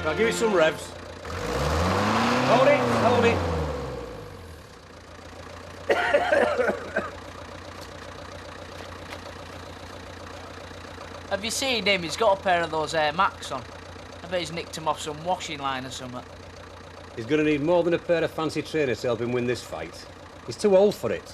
I'll give it some revs. Hold it, hold it. Have you seen him? He's got a pair of those Air Max on. I bet he's nicked him off some washing line or something. He's going to need more than a pair of fancy trainers to help him win this fight. He's too old for it.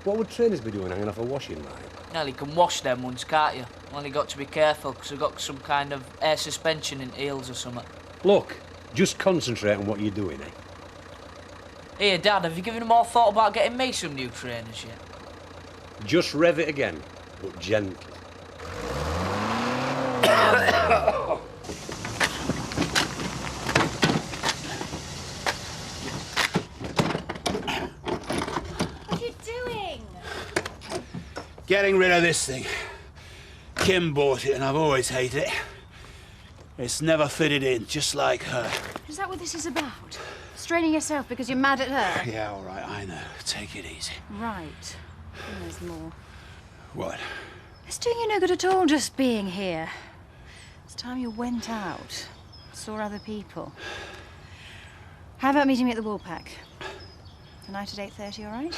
What would trainers be doing hanging off a washing line? Well, you can wash them ones, can't you? Only got to be careful, because they've got some kind of air suspension in heels or something. Look, just concentrate on what you're doing, eh? Here, Dad, have you given them all thought about getting me some new trainers yet? Just rev it again, but gently. What are you doing? Getting rid of this thing. Kim bought it and I've always hated it. It's never fitted in, just like her. Is that what this is about? Straining yourself because you're mad at her? Yeah, all right, I know. Take it easy. Right. And there's more. What? It's doing you no good at all just being here. It's time you went out, saw other people. How about meeting me at the Woolpack? Tonight at 8:30, all right?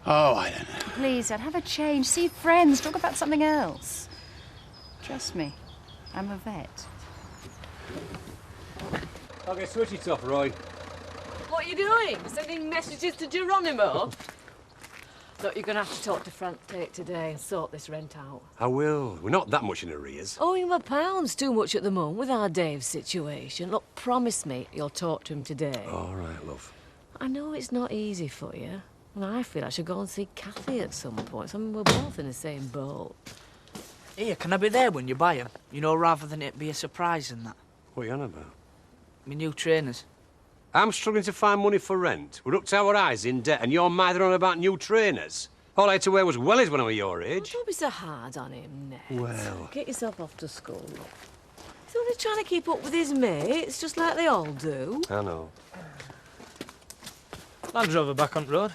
Oh, I don't know. Please, Dad, have a change, see friends, talk about something else. Trust me, I'm a vet. Okay, switch it off, Roy. What are you doing? Sending messages to Geronimo? Look, you're going to have to talk to Frank Tate today and sort this rent out. I will. We're not that much in arrears. Owing him £1 too much at the moment with our Dave's situation. Look, promise me you'll talk to him today. All right, love. I know it's not easy for you, and I feel I should go and see Kathy at some point. I mean, we're both in the same boat. Here, can I be there when you buy them? You know, rather than it be a surprise and that. What are you on about? My new trainers. I'm struggling to find money for rent. We're up to our eyes in debt, and you're mithering on about new trainers. All I had to wear was wellies when I was your age. Don't be so hard on him, Ned. Well... Get yourself off to school. He's only trying to keep up with his mates, just like they all do. I know. Land Rover back on the road.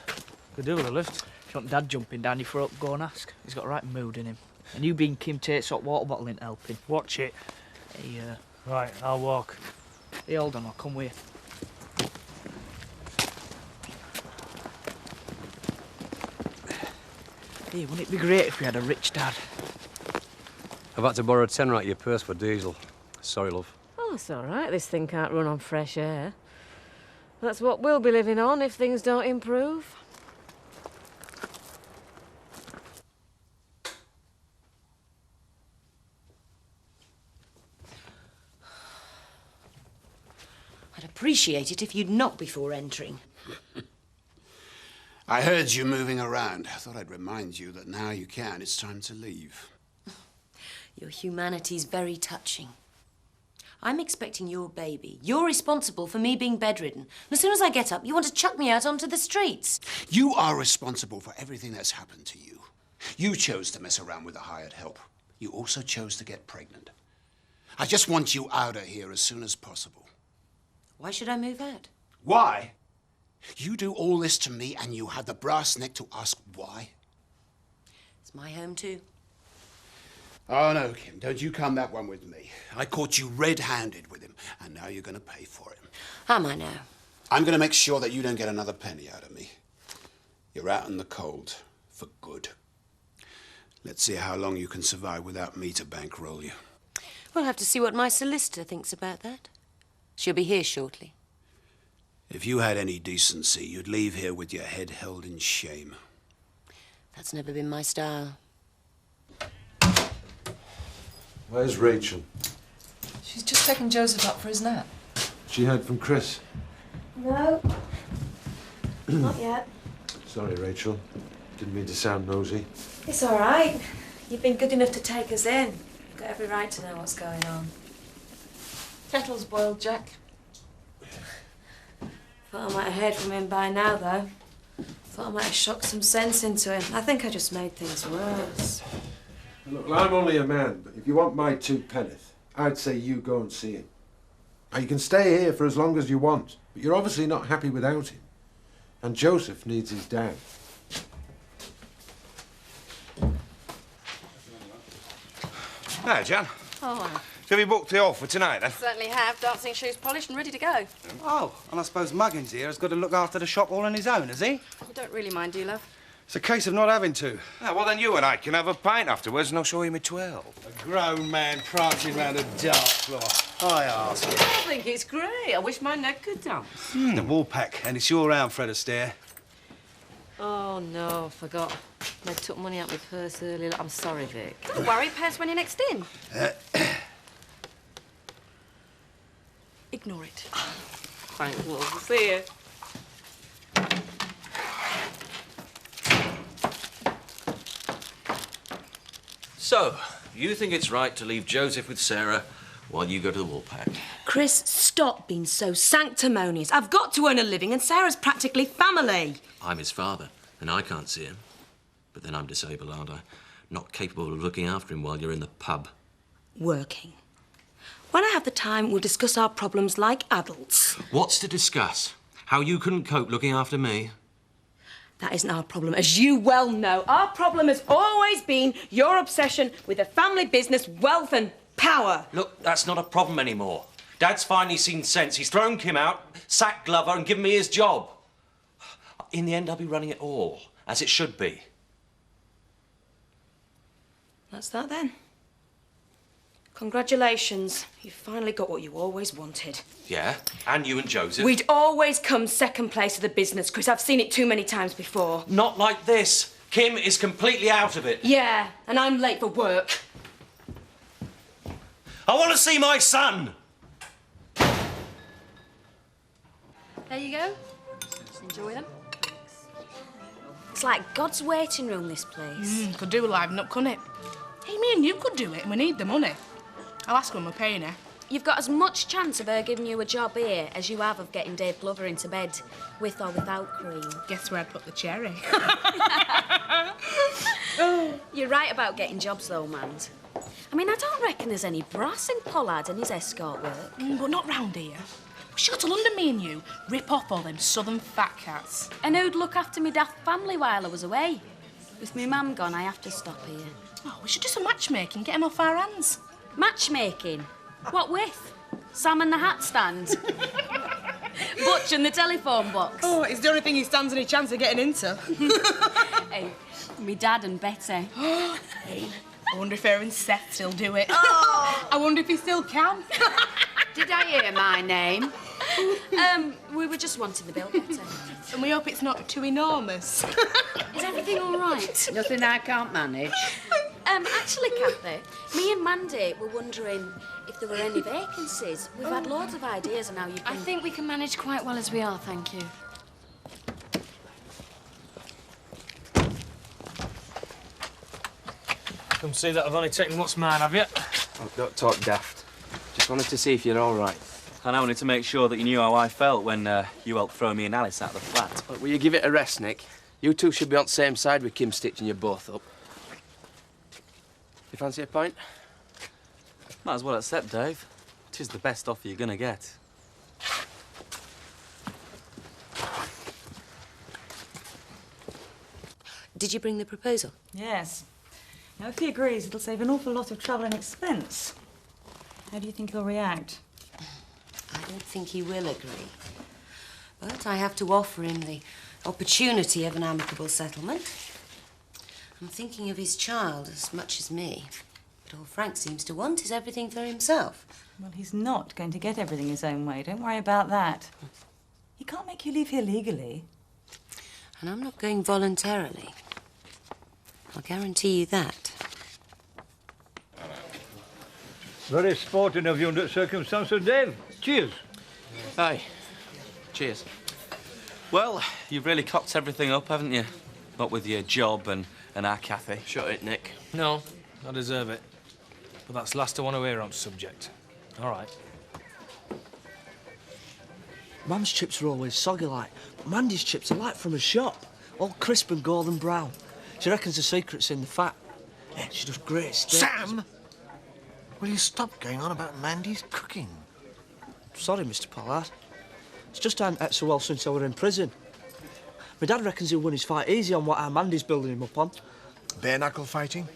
Could do with a lift. If you want Dad jumping down your throat, go and ask. He's got a right mood in him. And you being Kim Tate's hot water bottle ain't helping. Watch it. Hey, Right, I'll walk. hey, hold on, I'll come with you. Hey, wouldn't it be great if we had a rich dad? I've had to borrow a tenner out of your purse for diesel. Sorry, love. Oh, it's all right. This thing can't run on fresh air. That's what we'll be living on if things don't improve. I'd appreciate it if you'd knock before entering. I heard you moving around. I thought I'd remind you that now you can, it's time to leave. Your humanity's very touching. I'm expecting your baby. You're responsible for me being bedridden. And as soon as I get up, you want to chuck me out onto the streets. You are responsible for everything that's happened to you. You chose to mess around with the hired help. You also chose to get pregnant. I just want you out of here as soon as possible. Why should I move out? Why? You do all this to me and you have the brass neck to ask why? It's my home too. Oh, no, Kim, don't you come that one with me. I caught you red-handed with him, and now you're going to pay for it. Am I now? I'm going to make sure that you don't get another penny out of me. You're out in the cold, for good. Let's see how long you can survive without me to bankroll you. We'll have to see what my solicitor thinks about that. She'll be here shortly. If you had any decency, you'd leave here with your head held in shame. That's never been my style. Where's Rachel? She's just taking Joseph up for his nap. She heard from Chris? No. Not yet. Sorry, Rachel. Didn't mean to sound nosy. It's all right. You've been good enough to take us in. You've got every right to know what's going on. Kettle's boiled, Jack. Thought I might have heard from him by now, though. Thought I might have shocked some sense into him. I think I just made things worse. Look, I'm only a man, but if you want my 2 penneth, I'd say you go and see him. Now, you can stay here for as long as you want, but you're obviously not happy without him. And Joseph needs his dad. Hi, John. Oh, Have you booked it off for tonight, then? certainly have. Dancing shoes polished and ready to go. Oh, and I suppose Muggins here has got to look after the shop all on his own, has he? You don't really mind, do you, love? It's a case of not having to. Ah, well, then you and I can have a pint afterwards and I'll show you my 12. A grown man prancing round a dance floor. I ask you. I think it's great. I wish my neck could dance. The Woolpack, and it's your round, Fred Astaire. Oh, no, I forgot. They took money out of my purse earlier. I'm sorry, Vic. Don't worry, pairs when you're next in. Ignore it. Thanks, love. See you. So, you think it's right to leave Joseph with Sarah while you go to the Woolpack? Chris, stop being so sanctimonious. I've got to earn a living and Sarah's practically family. I'm his father, and I can't see him. But then I'm disabled, aren't I? Not capable of looking after him while you're in the pub. Working. When I have the time, we'll discuss our problems like adults. What's to discuss? How you couldn't cope looking after me? That isn't our problem, as you well know. Our problem has always been your obsession with the family business, wealth and power. Look, that's not a problem anymore. Dad's finally seen sense. He's thrown Kim out, sacked Glover and given me his job. In the end, I'll be running it all, as it should be. That's that then. Congratulations. You finally got what you always wanted. Yeah, and you and Joseph. We'd always come second place of the business, Chris. I've seen it too many times before. Not like this. Kim is completely out of it. Yeah, and I'm late for work. I want to see my son! There you go. Enjoy them. It's like God's waiting room, this place. Could do with livening up, couldn't it? Hey, me and you could do it, and we need the money. I'll ask when we're paying her. You've got as much chance of her giving you a job here as you have of getting Dave Glover into bed, with or without cream. Guess where I'd put the cherry. You're right about getting jobs, though, Mand. I mean, I don't reckon there's any brass in Pollard and his escort work. But not round here. We should go to London, me and you. Rip off all them southern fat cats. And who'd look after me daft family while I was away? With me mum gone, I have to stop here. Oh, we should do some matchmaking, get him off our hands. Matchmaking? What with? Sam and the hat stand? Butch and the telephone box? Oh, it's the only thing he stands any chance of getting into. Hey, me dad and Betty. Hey, I wonder if her and Seth still do it. Oh. I wonder if he still can. Did I hear my name? We were just wanting the bill, Betty. And we hope it's not too enormous. Is everything all right? Nothing I can't manage. Actually, Kathy, me and Mandy were wondering if there were any vacancies. We've had loads of ideas and how you can... I think we can manage quite well as we are, thank you. Come see that I've only taken what's mine, have you? Oh, don't talk daft. Just wanted to see if you're all right. And I wanted to make sure that you knew how I felt when you helped throw me and Alice out of the flat. Well, will you give it a rest, Nick? You two should be on the same side with Kim stitching you both up. You fancy a pint? Might as well accept, Dave. 'Tis the best offer you're gonna get. Did you bring the proposal? Yes. Now, if he agrees, it'll save an awful lot of trouble and expense. How do you think he'll react? I don't think he will agree. But I have to offer him the opportunity of an amicable settlement. I'm thinking of his child as much as me. But all Frank seems to want is everything for himself. Well, he's not going to get everything his own way. Don't worry about that. He can't make you leave here legally. And I'm not going voluntarily. I'll guarantee you that. Very sporting of you under the circumstances, Dave. Cheers. Aye. Cheers. Well, you've really cocked everything up, haven't you? What with your job and our Kathy. Shut it, Nick. No, I deserve it. But that's the last I want to hear on subject. All right. Mum's chips are always soggy like, but Mandy's chips are like from a shop. All crisp and golden brown. She reckons the secret's in the fat. Yeah, she does great steaks. Sam! Will you stop going on about Mandy's cooking? Sorry, Mr. Pollard. It's just I haven't ate so well since I were in prison. My dad reckons he'll win his fight easy on what our Mandy's building him up on. Bare-knuckle fighting?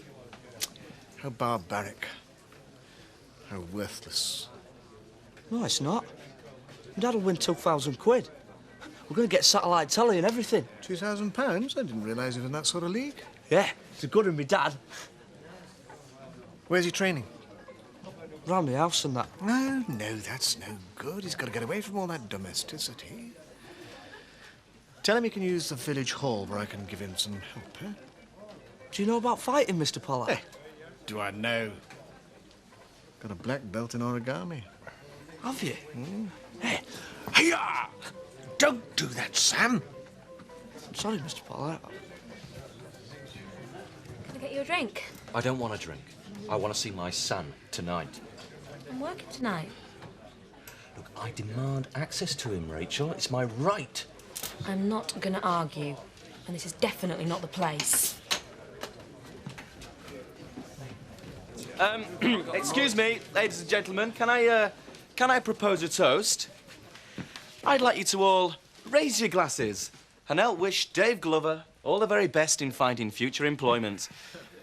How barbaric. How worthless. No, it's not. My Dad'll win 2,000 quid. We're going to get satellite telly and everything. £2,000? I didn't realise he was in that sort of league. Yeah, it's good in my dad. Where's he training? Round the house and that. No, that's no good. He's got to get away from all that domesticity. Tell him he can use the village hall where I can give him some help, eh? Do you know about fighting, Mr. Pollard? Hey, do I know? Got a black belt in origami. Have you? Hey, hiya! Don't do that, Sam. Sorry, Mr. Pollard. Can I get you a drink? I don't want a drink. I want to see my son tonight. I'm working tonight. Look, I demand access to him, Rachel. It's my right. I'm not going to argue, and this is definitely not the place. Excuse me, ladies and gentlemen, can I propose a toast? I'd like you to all raise your glasses and help wish Dave Glover all the very best in finding future employment,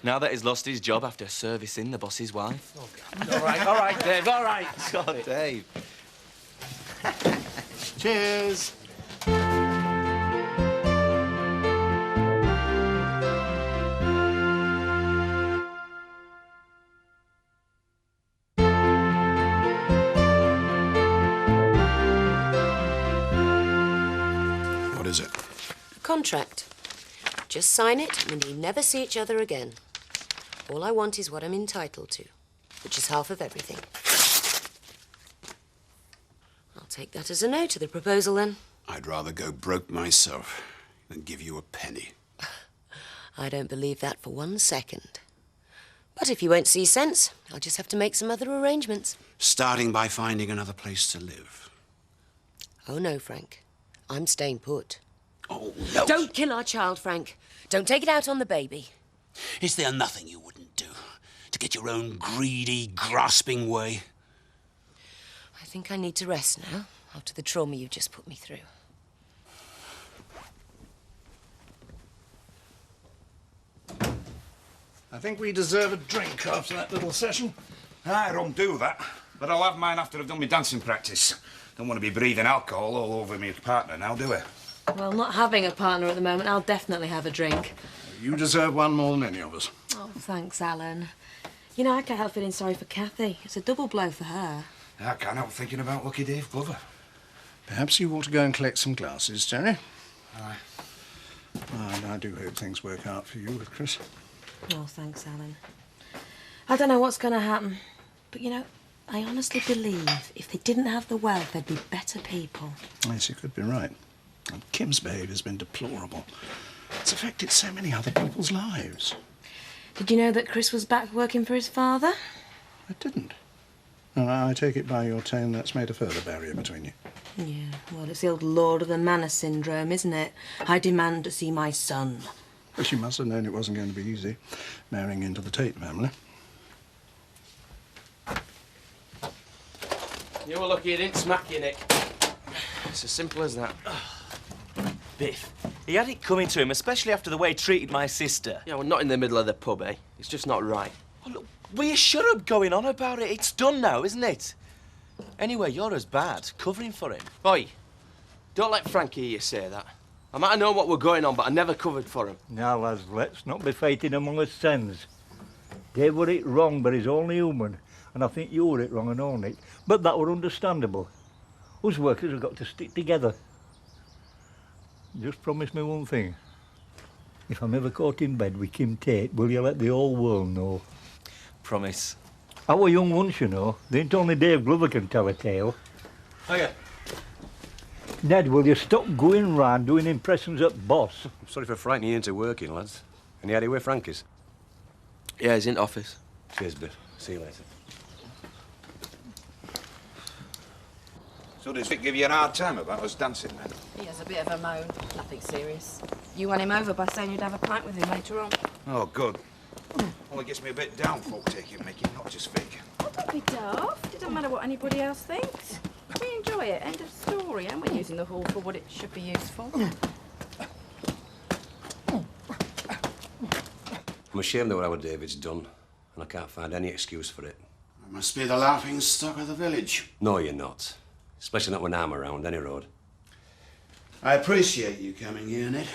now that he's lost his job after servicing the boss's wife. All right, Dave, all right. Oh, Dave. Cheers. What is it? A contract. Just sign it and we never see each other again. All I want is what I'm entitled to, which is half of everything. I'll take that as a no to the proposal, then. I'd rather go broke myself than give you a penny. I don't believe that for 1 second. But if you won't see sense, I'll just have to make some other arrangements. Starting by finding another place to live. Oh, no, Frank. I'm staying put. Oh, no. Don't kill our child, Frank. Don't take it out on the baby. Is there nothing you wouldn't do to get your own greedy, grasping way? I think I need to rest now, after the trauma you've just put me through. I think we deserve a drink after that little session. I don't do that, but I'll have mine after I've done my dancing practice. Don't want to be breathing alcohol all over my partner now, do I? Well, not having a partner at the moment, I'll definitely have a drink. You deserve one more than any of us. Oh, thanks, Alan. You know, I can't help feeling sorry for Kathy. It's a double blow for her. I can't help thinking about lucky Dave Glover. Perhaps you ought to go and collect some glasses, Terry. Aye. And I do hope things work out for you with Chris. Oh, thanks, Alan. I don't know what's going to happen, but, you know, I honestly believe if they didn't have the wealth, they'd be better people. Yes, you could be right. And Kim's behaviour's been deplorable. It's affected so many other people's lives. Did you know that Chris was back working for his father? I didn't. And I take it by your tone that's made a further barrier between you. Yeah, well, it's the old Lord of the Manor syndrome, isn't it? I demand to see my son. Well, she must have known it wasn't going to be easy, marrying into the Tate family. You were lucky he didn't smack you, Nick. It's as simple as that. Biff, he had it coming to him, especially after the way he treated my sister. Yeah, well, not in the middle of the pub, eh? It's just not right. Oh, look, will you shut up going on about it? It's done now, isn't it? Anyway, you're as bad, covering for him. Oi, don't let Frankie hear you say that. I might have known what were going on, but I never covered for him. Now, lads, let's not be fighting among ourselves. Dave were it wrong, but he's only human. And I think you were it wrong and own it. But that were understandable. Us workers have got to stick together. Just promise me one thing. If I'm ever caught in bed with Kim Tate, will you let the whole world know? Promise. Our young ones, you know. There ain't only Dave Glover can tell a tale. Hiya. Ned, will you stop going round doing impressions at boss? Sorry for frightening you into working, lads. Any idea where Frank is? Yeah, he's in office. Cheers, Biff. See you later. So does Vic give you an hard time about us dancing, then? He has a bit of a moan. Nothing serious. You won him over by saying you'd have a pint with him later on. Oh, good. Only gets me a bit down, folk taking Mickey, not just Vic. Oh, don't be daft. It doesn't matter what anybody else thinks. We enjoy it. End of story. And we're using the hall for what it should be used for. I'm ashamed of what our David's done, and I can't find any excuse for it. I must be the laughing stock of the village. No, you're not. Especially not when I'm around, any road. I appreciate you coming here, Ned.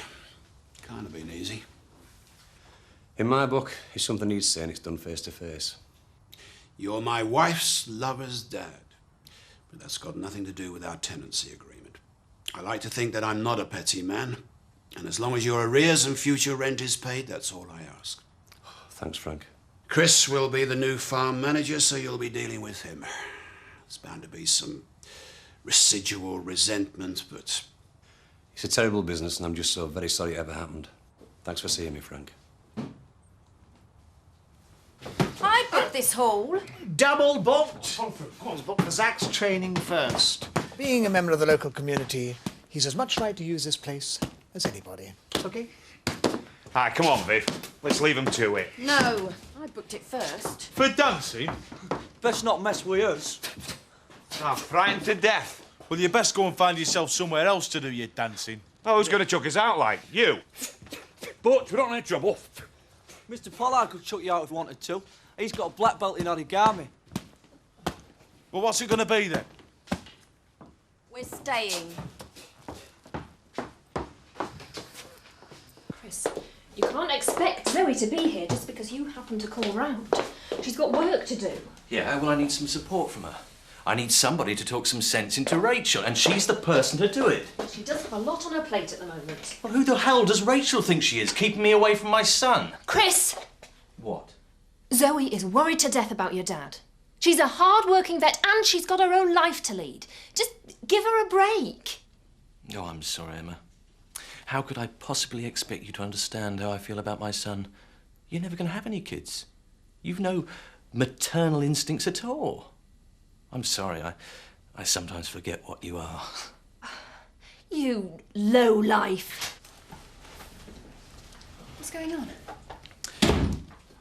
Can't have been easy. In my book, if something needs saying, it's done face to face. You're my wife's lover's dad. But that's got nothing to do with our tenancy agreement. I like to think that I'm not a petty man. And as long as your arrears and future rent is paid, that's all I ask. Thanks, Frank. Chris will be the new farm manager, so you'll be dealing with him. There's bound to be some residual resentment, but... It's a terrible business, and I'm just so very sorry it ever happened. Thanks for seeing me, Frank. I booked this hall. Double booked. Come on, book Zach's training first. Being a member of the local community, he's as much right to use this place as anybody. Okay? Hi, come on, Viv. Let's leave them to it. No, I booked it first. For dancing? Best not mess with us. I'm frightened to death. Well, you best go and find yourself somewhere else to do your dancing. Oh, who's going to chuck us out like? You? But we don't need trouble. Mr. Pollard could chuck you out if he wanted to. He's got a black belt in origami. Well, what's it going to be then? We're staying. Chris, you can't expect Zoe to be here just because you happen to call round. She's got work to do. Yeah, well, I need some support from her. I need somebody to talk some sense into Rachel, and she's the person to do it. She does have a lot on her plate at the moment. Well, who the hell does Rachel think she is, keeping me away from my son? Chris! What? Zoe is worried to death about your dad. She's a hard-working vet and she's got her own life to lead. Just give her a break. Oh, I'm sorry, Emma. How could I possibly expect you to understand how I feel about my son? You're never going to have any kids. You've no maternal instincts at all. I'm sorry, I sometimes forget what you are. You low-life. What's going on?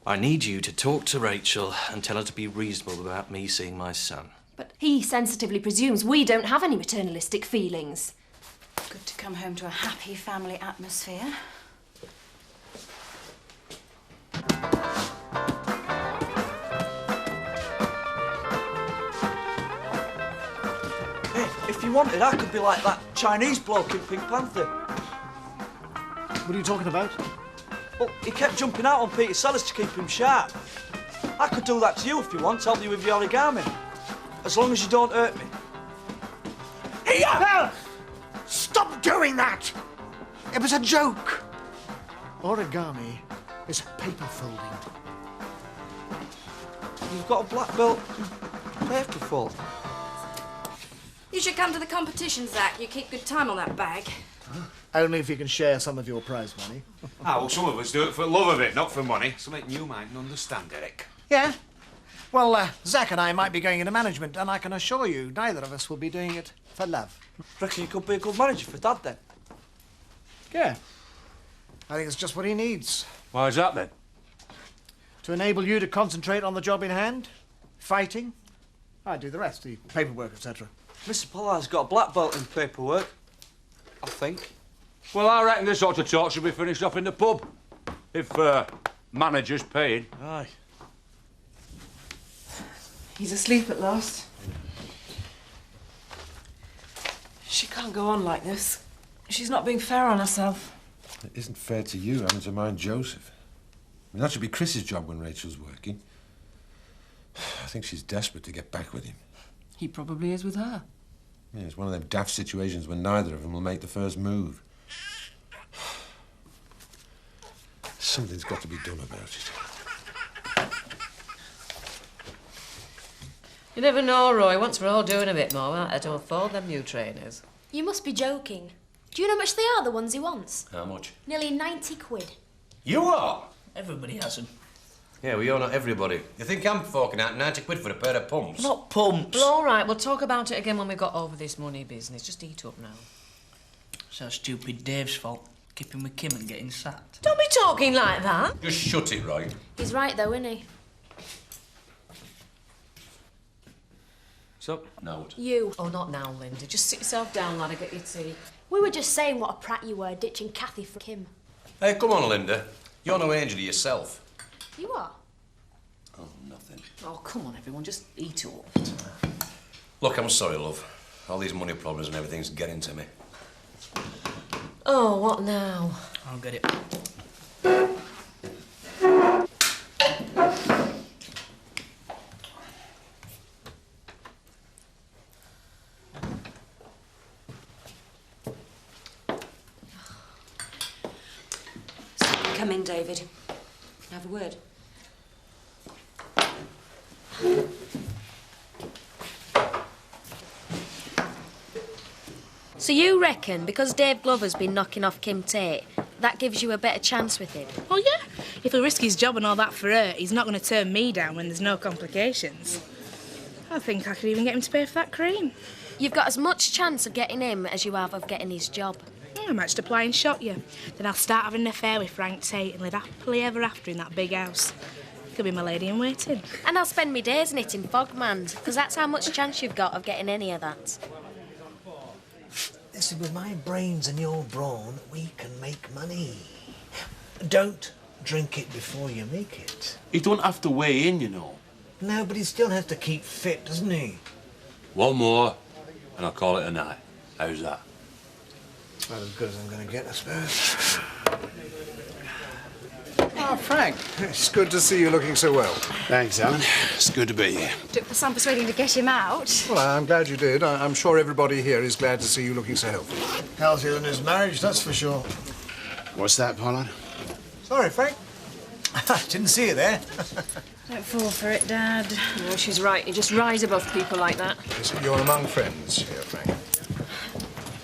I need you to talk to Rachel and tell her to be reasonable about me seeing my son. But he sensitively presumes we don't have any maternalistic feelings. Good to come home to a happy family atmosphere. Hey, if you wanted, I could be like that Chinese bloke in Pink Panther. What are you talking about? Well, he kept jumping out on Peter Sellers to keep him sharp. I could do that to you if you want, help you with your origami. As long as you don't hurt me. Here! Stop doing that! It was a joke. Origami is paper folding. You've got a black belt in paper fold. You should come to the competition, Zach. You keep good time on that bag. Only if you can share some of your prize money. Ah, well, some of us do it for love of it, not for money. Something you mightn't understand, Eric. Yeah? Well, Zach and I might be going into management, and I can assure you neither of us will be doing it for love. Reckon you could be a good manager for Dad, then? Yeah. I think it's just what he needs. Why is that, then? To enable you to concentrate on the job in hand, fighting. I do the rest, the paperwork, etc. Mr. Pollard's got a black belt in paperwork, I think. Well, I reckon this sort of talk should be finished off in the pub. If, manager's paying. Aye. He's asleep at last. She can't go on like this. She's not being fair on herself. It isn't fair to you having to mind Joseph. I mean, that should be Chris's job when Rachel's working. I think she's desperate to get back with him. He probably is with her. Yeah, it's one of them daft situations when neither of them will make the first move. Something's got to be done about it. You never know, Roy. Once we're all doing a bit more, we might have to afford them new trainers. You must be joking. Do you know how much they are, the ones he wants? How much? Nearly 90 quid. You are? Everybody has them. Yeah, well, you're not everybody. You think I'm forking out 90 quid for a pair of pumps? Not pumps. Well, all right, we'll talk about it again when we've got over this money business. Just eat up now. It's our stupid Dave's fault. Keeping with Kim and getting sacked. Don't be talking like that. Just shut it, Roy. He's right, though, isn't he? So, now. You. Oh, not now, Linda. Just sit yourself down, lad, and get your tea. We were just saying what a prat you were, ditching Kathy for Kim. Hey, come on, Linda. You're no angel yourself. You are? Oh, nothing. Oh, come on, everyone, just eat up. Look, I'm sorry, love. All these money problems and everything's getting to me. Oh, what now? I'll get it. Come in, David. Have a word. So you reckon, because Dave Glover's been knocking off Kim Tate, that gives you a better chance with him? Oh, yeah. If he'll risk his job and all that for her, he's not going to turn me down when there's no complications. I think I could even get him to pay for that cream. You've got as much chance of getting him as you have of getting his job. I might just apply and shot you. Then I'll start having an affair with Frank Tate and live happily ever after in that big house. Could be my lady in waiting. And I'll spend my days knitting fogmans, because that's how much chance you've got of getting any of that. Listen, with my brains and your brawn, we can make money. Don't drink it before you make it. He don't have to weigh in, you know. No, but he still has to keep fit, doesn't he? One more, and I'll call it a night. How's that? About as good as I'm going to get, I suppose. Ah, Frank, it's good to see you looking so well. Thanks, Alan. It's good to be here. Took some persuading to get him out. Well, I'm glad you did. I'm sure everybody here is glad to see you looking so healthy. Healthier than his marriage, that's for sure. What's that, Pollard? Sorry, Frank. Didn't see you there. Don't fall for it, Dad. No, she's right. You just rise above people like that. Listen, you're among friends here, Frank.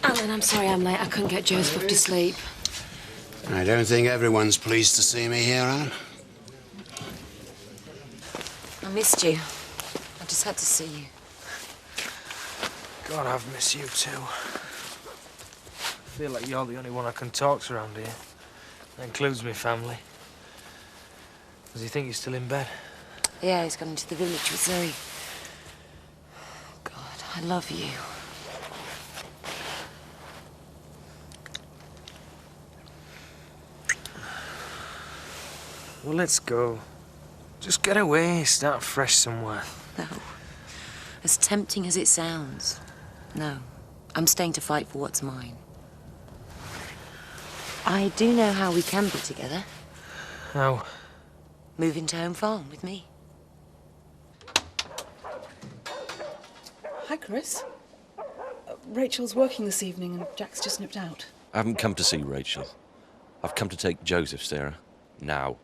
Alan, I'm sorry I'm late. I couldn't get Joseph to sleep. I don't think everyone's pleased to see me here, Alan. I missed you. I just had to see you. God, I've missed you too. I feel like you're the only one I can talk to around here. That includes my family. Does he think you're still in bed? Yeah, he's gone into the village with Zoe. God, I love you. Well, let's go. Just get away, start fresh somewhere. No. As tempting as it sounds. No. I'm staying to fight for what's mine. I do know how we can be together. How? Move into Home Farm with me. Hi, Chris. Rachel's working this evening and Jack's just nipped out. I haven't come to see Rachel. I've come to take Joseph, Sarah. Now.